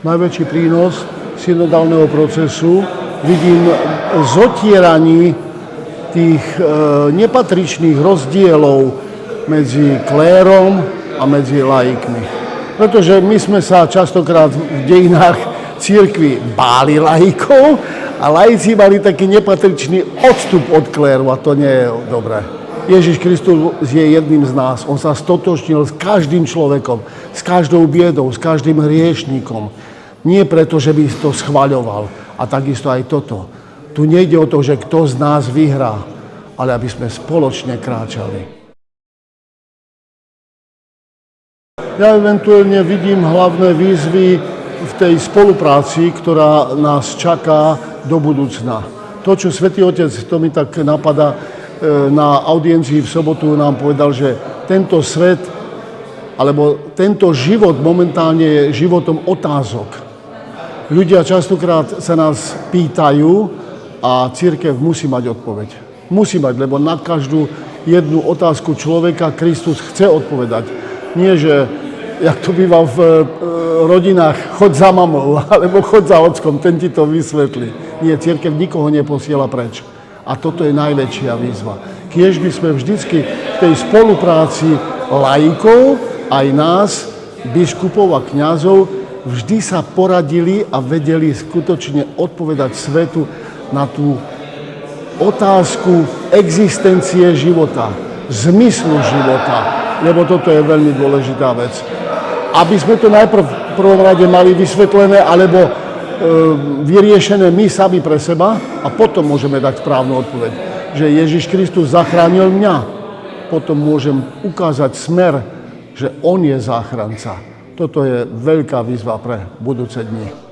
Najväčší prínos synodálneho procesu vidím zotieraní tých nepatričných rozdielov medzi klérom a medzi laikmi. Pretože my sme sa častokrát v dejinách cirkvi báli laikov a laici mali taký nepatričný odstup od kléru a to nie je dobré. Ježiš Kristus je jedným z nás. On sa stotožnil s každým človekom, s každou biedou, s každým hriešníkom. Nie preto, že by to schvaľoval. A takisto aj toto. Tu nejde o to, že kto z nás vyhrá, ale aby sme spoločne kráčali. Ja eventuálne vidím hlavné výzvy v tej spolupráci, ktorá nás čaká do budúcna. To, čo Svätý Otec, to mi tak napadá, na audiencii v sobotu nám povedal, že tento svet, alebo tento život momentálne je životom otázok. Ľudia častokrát sa nás pýtajú a cirkev musí mať odpoveď. Musí mať, lebo na každú jednu otázku človeka Kristus chce odpovedať. Nie, že, jak to býva v rodinách, chod za mamou, alebo chod za ockom, ten ti to vysvetlí. Nie, cirkev nikoho neposiela preč. A toto je najväčšia výzva. Kiež by sme vždycky v tej spolupráci laikov, aj nás, biskupov a kňazov, vždy sa poradili a vedeli skutočne odpovedať svetu na tú otázku existencie života, zmyslu života, lebo toto je veľmi dôležitá vec. Aby sme to najprv v prvom rade mali vysvetlené, alebo vyriešené my sami pre seba a potom môžeme dať správnu odpoveď. Že Ježiš Kristus zachránil mňa, potom môžem ukázať smer, že on je záchranca. Toto je veľká výzva pre budúce dni.